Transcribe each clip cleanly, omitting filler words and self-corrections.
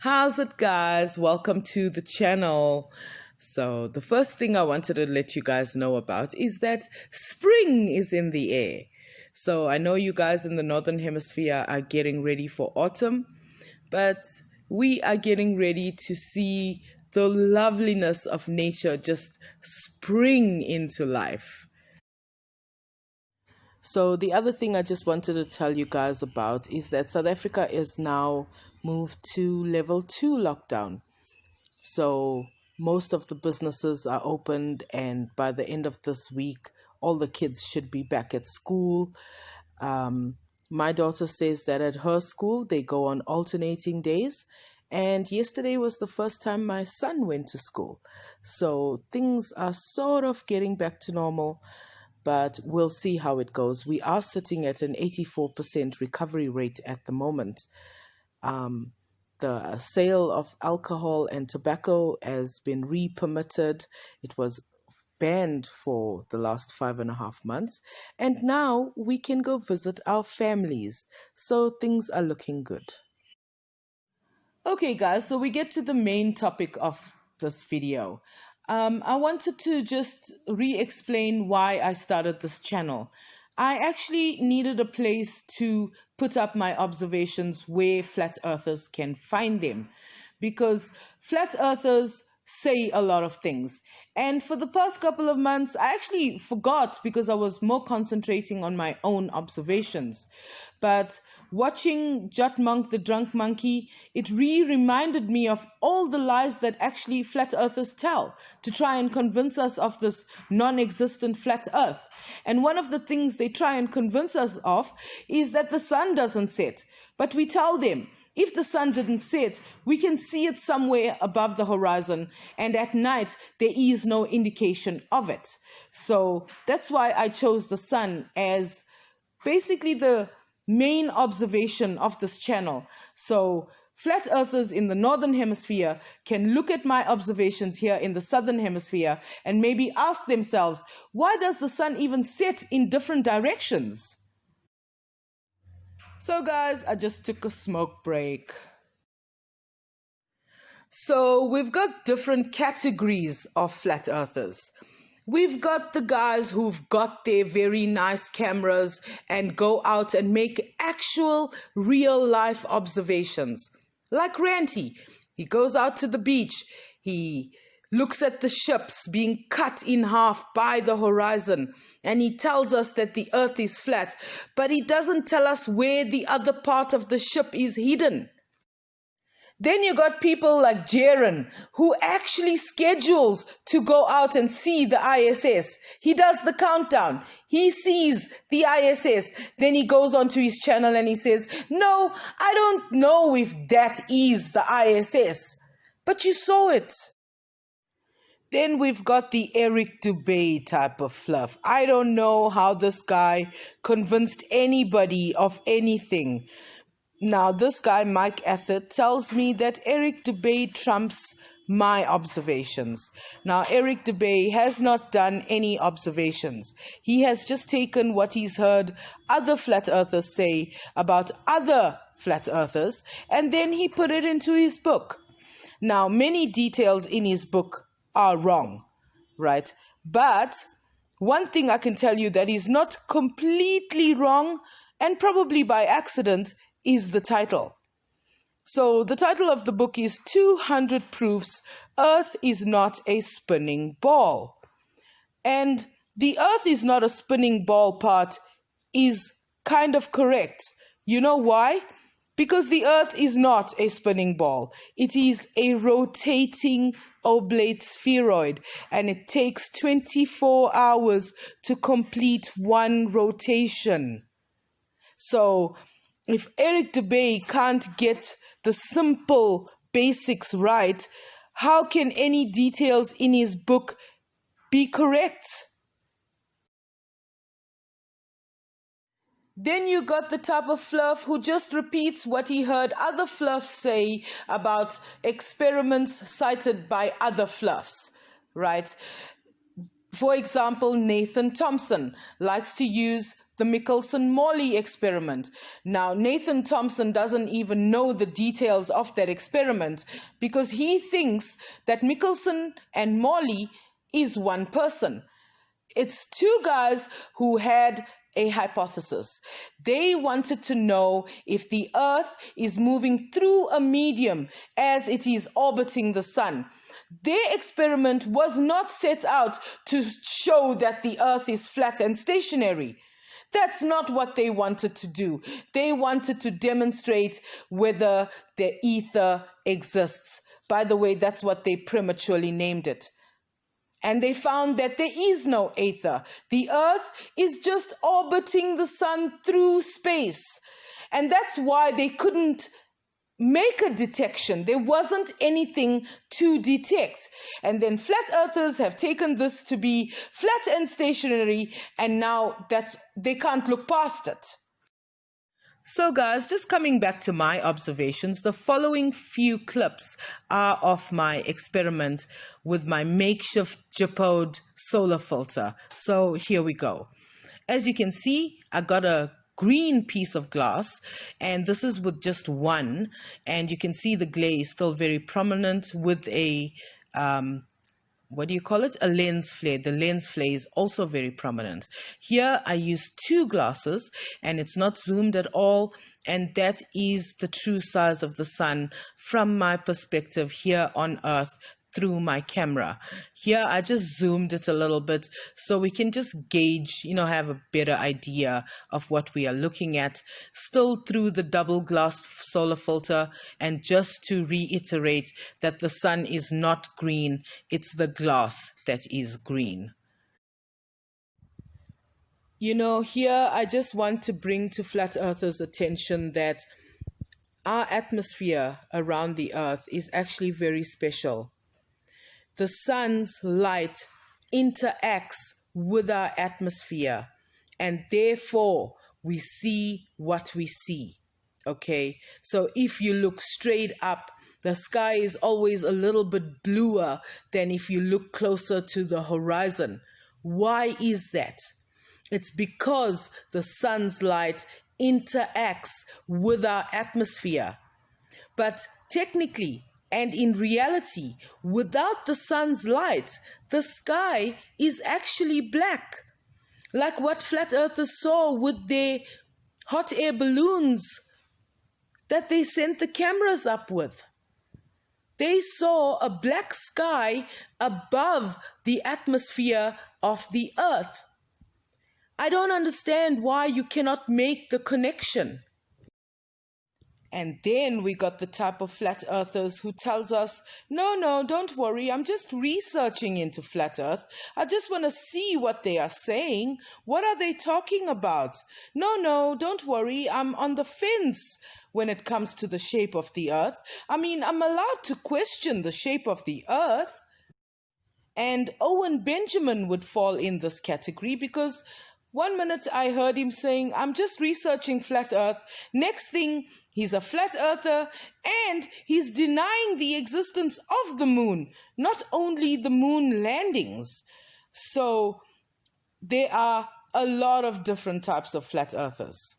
How's it, guys? Welcome to the channel. So the first thing I wanted to let you guys know about is that spring is in the air. So I know you guys in the Northern Hemisphere are getting ready for autumn, but we are getting ready to see the loveliness of nature just spring into life. So the other thing I just wanted to tell you guys about is that South Africa is now moved to level 2 lockdown. So most of the businesses are opened, and by the end of this week, all the kids should be back at school. My daughter says that at her school, they go on alternating days. And yesterday was the first time my son went to school. So things are sort of getting back to normal, but we'll see how it goes. We are sitting at an 84% recovery rate at the moment. The sale of alcohol and tobacco has been re-permitted. It was banned for the last 5.5 months. And now we can go visit our families. So things are looking good. Okay, guys, so we get to the main topic of this video. I wanted to just re-explain why I started this channel. I actually needed a place to put up my observations where flat earthers can find them, because flat earthers say a lot of things. And for the past couple of months, I actually forgot because I was more concentrating on my own observations. But watching Jut Monk the Drunk Monkey, it reminded me of all the lies that actually flat earthers tell to try and convince us of this non-existent flat earth. And one of the things they try and convince us of is that the sun doesn't set. But we tell them, if the sun didn't set, we can see it somewhere above the horizon, and at night there is no indication of it. So that's why I chose the sun as basically the main observation of this channel. So flat earthers in the Northern Hemisphere can look at my observations here in the Southern Hemisphere and maybe ask themselves, why does the sun even set in different directions? So guys, I just took a smoke break. So we've got different categories of flat earthers. We've got the guys who've got their very nice cameras and go out and make actual real life observations. Like Ranty, he goes out to the beach, he looks at the ships being cut in half by the horizon, and he tells us that the earth is flat, but he doesn't tell us where the other part of the ship is hidden. Then you got people like Jaren, who actually schedules to go out and see the ISS. He does the countdown. He sees the ISS. Then he goes onto his channel and he says, no, I don't know if that is the ISS, but you saw it. Then we've got the Eric Dubé type of fluff. I don't know how this guy convinced anybody of anything. Now, this guy, Mike Athert, tells me that Eric Dubé trumps my observations. Now, Eric Dubé has not done any observations. He has just taken what he's heard other flat earthers say about other flat earthers, and then he put it into his book. Now, many details in his book are wrong, right? But one thing I can tell you that is not completely wrong, and probably by accident, is the title. So the title of the book is 200 Proofs Earth is Not a Spinning Ball. And the Earth is not a spinning ball part is kind of correct. You know why? Because the Earth is not a spinning ball. It is a rotating oblate spheroid, and it takes 24 hours to complete one rotation. So if Eric Dubé can't get the simple basics right, how can any details in his book be correct? Then you got the type of fluff who just repeats what he heard other fluffs say about experiments cited by other fluffs, right? For example, Nathan Thompson likes to use the Michelson-Morley experiment. Now, Nathan Thompson doesn't even know the details of that experiment because he thinks that Michelson and Morley is one person. It's two guys who had a hypothesis. They wanted to know if the Earth is moving through a medium as it is orbiting the sun. Their experiment was not set out to show that the Earth is flat and stationary. That's not what they wanted to do. They wanted to demonstrate whether the ether exists. By the way, that's what they prematurely named it. And they found that there is no ether. The Earth is just orbiting the sun through space. And that's why they couldn't make a detection. There wasn't anything to detect. And then flat earthers have taken this to be flat and stationary, and now they can't look past it. So guys, just coming back to my observations, the following few clips are of my experiment with my makeshift Jippo solar filter. So here we go. As you can see, I got a green piece of glass, and this is with just one, and you can see the glaze still very prominent with a what do you call it? A lens flare. The lens flare is also very prominent. Here I use two glasses and it's not zoomed at all, and that is the true size of the sun from my perspective here on Earth through my camera. Here I just zoomed it a little bit so we can just gauge, have a better idea of what we are looking at, still through the double glass solar filter. And just to reiterate that the sun is not green, it's the glass that is green. Here I just want to bring to flat earthers' attention that our atmosphere around the Earth is actually very special. The sun's light interacts with our atmosphere, and therefore we see what we see. Okay, so if you look straight up, the sky is always a little bit bluer than if you look closer to the horizon. Why is that? It's because the sun's light interacts with our atmosphere. But technically, and in reality, without the sun's light, the sky is actually black. Like what flat earthers saw with their hot air balloons that they sent the cameras up with. They saw a black sky above the atmosphere of the Earth. I don't understand why you cannot make the connection. And then we got the type of flat earthers who tells us, no, don't worry, I'm just researching into flat earth. I just want to see what they are saying. What are they talking about? No, don't worry, I'm on the fence when it comes to the shape of the earth. I mean, I'm allowed to question the shape of the earth. And Owen Benjamin would fall in this category because one minute I heard him saying, I'm just researching flat earth. Next thing, he's a flat earther and he's denying the existence of the moon, not only the moon landings. So there are a lot of different types of flat earthers.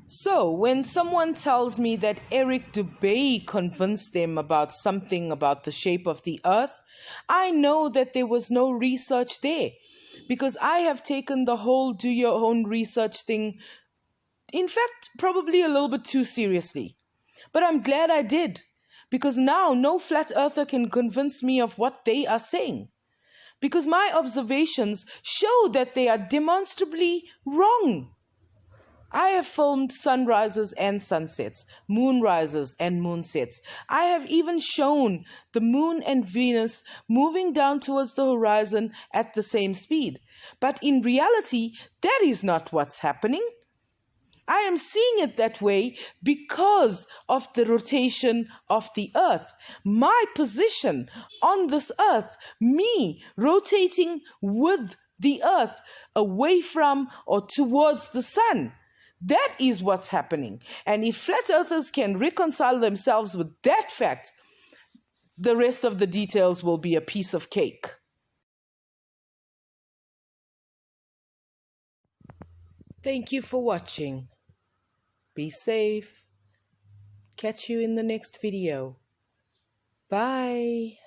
So when someone tells me that Eric Dubay convinced them about something about the shape of the earth, I know that there was no research there, because I have taken the whole do your own research thing, in fact, probably a little bit too seriously. But I'm glad I did, because now no flat earther can convince me of what they are saying, because my observations show that they are demonstrably wrong. I have filmed sunrises and sunsets, moonrises and moonsets. I have even shown the moon and Venus moving down towards the horizon at the same speed. But in reality, that is not what's happening. I am seeing it that way because of the rotation of the earth. My position on this earth, me rotating with the earth away from or towards the sun. That is what's happening. And if flat earthers can reconcile themselves with that fact, the rest of the details will be a piece of cake. Thank you for watching. Be safe. Catch you in the next video. Bye.